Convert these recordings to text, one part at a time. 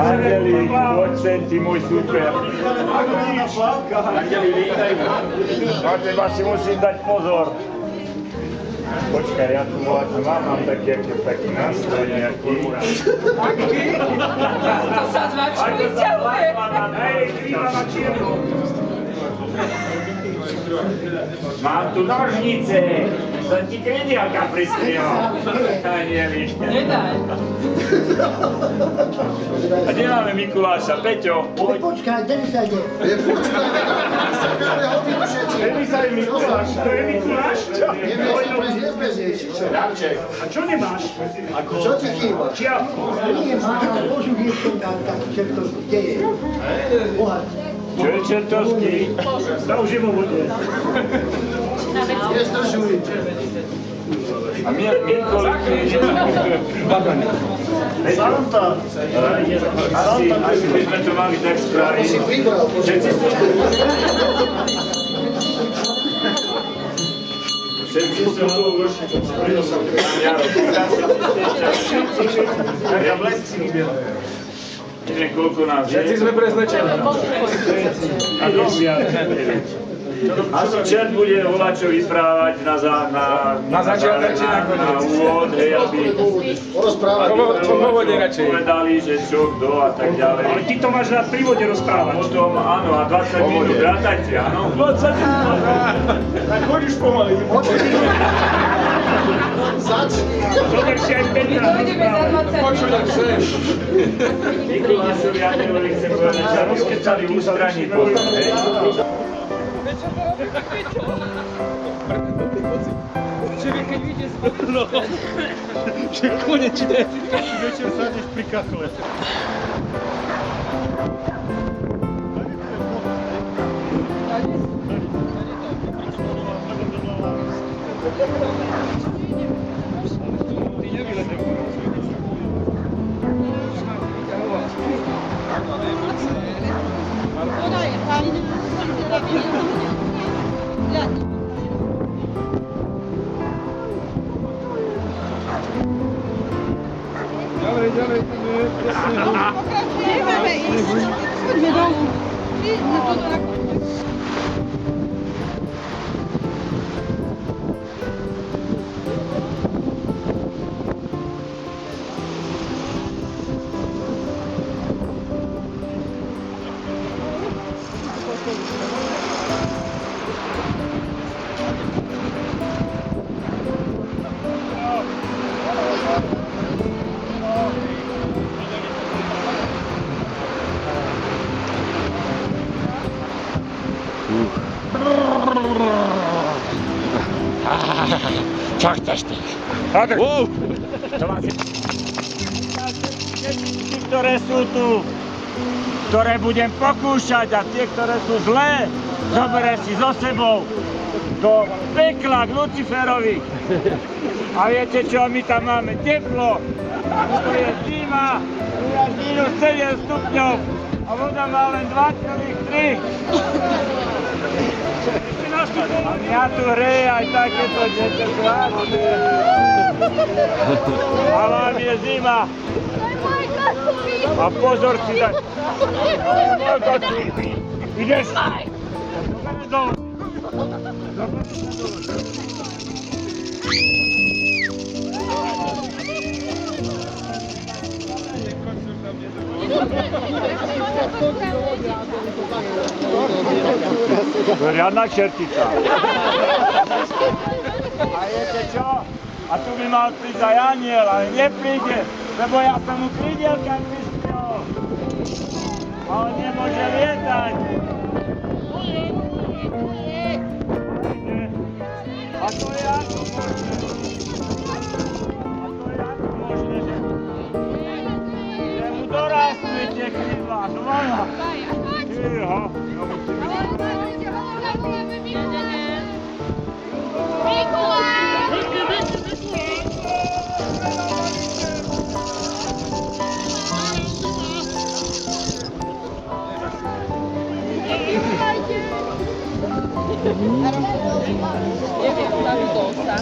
Andeli, poď sem, ty môj super. Andeli, vítaj. Na teba si musím dať pozor. Počkaj, ja tu mám taký nástroj nejaký. Aký? To sa z vačku vyťahuje. Hej, krýva na čierno. Mám tu nožnice. Som ti kredielka pristriel. Nedaj. A kde máme Mikuláša? Peťo, poď. Počkaj, kde mi sa ide? Kde sa je Mikuláš? To je Mikuláš? Darček. A čo nemáš? Čo ti chýba? Čiapku. Nie, mám požuviečku tam, čo to deje. Bohat. Čo je čertovský? To už je vo vode. A Mikolik je Bagany. Santa. Asi by sme to mali tak spraviť. Všetci sú tu už. Jaro, taká blesk si vybiera. Neviem, koľko nás je. Všetci sme prezlečení. A to viac. Asi čert bude voľačo vyprávať na začiatok či na úvod, hej, aby povedali, že čo, kto a tak ďalej. Ale ty to máš rád pri vode rozprávať. Potom, áno, a 20 minút rátajte, áno? 20 minút. Tak chodíš pomaly. Začni. Zober si aj 5 minút Dojdeme za 20 Počuť, ak chceš. Mikulášovi, ja neboli, chcem povedať, že rozkecali ústraní potom, hej? Že vy keď vidíte spolu, že konečne. Večer sadneš pri kachle. Ďalej, presne. Nemáme ísť. Poďme dolu. Na to Fantastisch. Wow. Všetky, ktoré sú tu, ktoré budem pokúšať a tie, ktoré sú zlé, zoberie si so sebou do pekla k Luciferovi. A viete čo, my tam máme teplo, tu je zima, tu je minus 7 stupňov a voda má len 2,3. A mňa tu hreje aj takéto dete krásne. A vám je zima. A pozor si dať. Ideš? Dobre dole. To je riadna čertica. A viete čo? A tu by mal prísť aj aniel, ale nepríde, lebo ja som mu krydielka prispel. A on nemôže lietať. A to je ako možné. Že mu dorastli tie krídla, no mama. Tyho. Neviem, staviť dosa.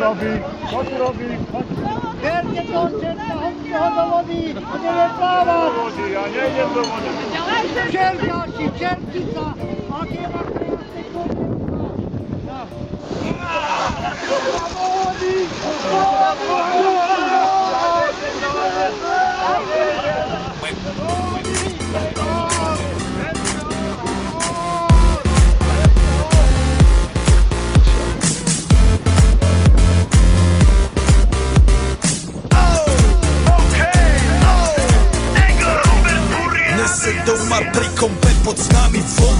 robí? Čo tu robí? Berte to, čerta, hodte ho do vody, ideme plávať. Vody, ja nejdem do vody. Čertáči, čertica, aké má krásne koľko. Nese doma pri kompe pod nami von.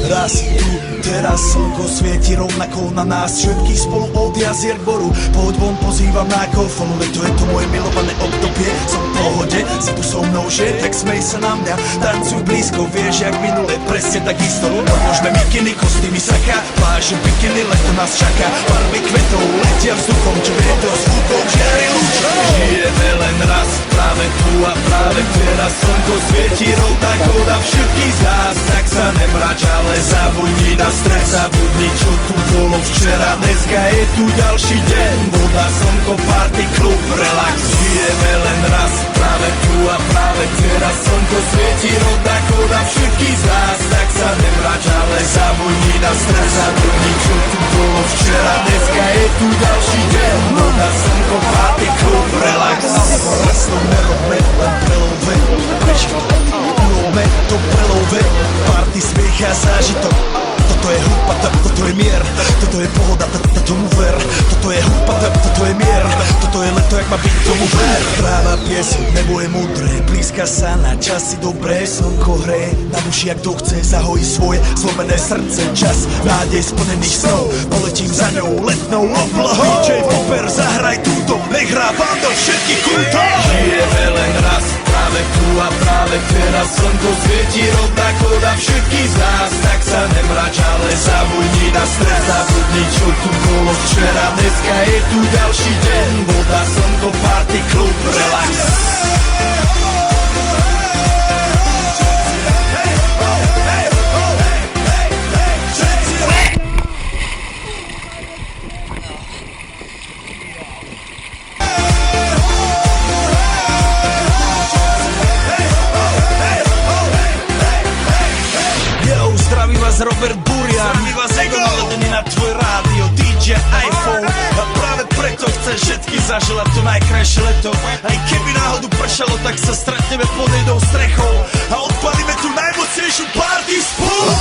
Raz tu, teraz slnko svieti rovnako na nás všetkých spolu od jazier boru. Poď von, pozývam na kofolu, leto je to moje milované obdobie. Som v pohode, si tu so mnou, že? Tak smej sa na mňa, tancuj blízko, vieš jak minule, presne takisto. Môžeme mikiny, kostýmy, saka, pláže, bikiny, leto nás čaká. Barvy kvetov letia vzduchom, čo vieto s úkom, žiari lúče. Žijeme len raz, práve tu a práve teraz slnko svieti rovnako na všetkých z nás. Tak sa nemrač, ale zabudni na stres, zabudni čo tu bolo včera. Dneska je tu ďalší deň, voda, slnko, party, klub, relax. Žijeme len raz, práve tu a práve teraz slnko svieti rovnako na všetkých z nás. Tak sa nemrač, ale zabudni na stres, zabudni čo tu bolo včera. Dneska je tu ďalší deň, voda, slnko, party, klub, relax. Lesno nerobme, len prelove, urobme to prelove, party, smiech a zážitok. Toto je hudba, toto je mier, toto je pohoda, tomu ver. Toto je hudba, toto je mier, toto je leto, jak má byť, tomu ver. Práva pieseň, nebo je múdre, blízka sa na časy dobré. Slnko hreje na duši, jak to chce, zahojí svoje zlomené srdce. Čas nádej splnených snov, poletím za ňou letnou oblohou. DJ Popper, zahraj túto, nech hrá vám do všetkých kútov. Žijeme len raz, práve tu a práve teraz slnko svieti rovnako na všetkých z nás. Tak sa nemrač, ale zabudni na stres, zabudni čo tu bolo včera. Dneska je tu ďalší deň, voda, slnko, party, klub, relax. Zdraví vás Robert Burian, zdraví vás Ego naledený na tvoj rádio, DJ iPhone. A práve preto chcem všetky zaželať to najkrajšie leto. Aj keby náhodu pršalo, tak sa stretneme pod jednou strechou a odpalíme tu najmocnejšiu party spolu.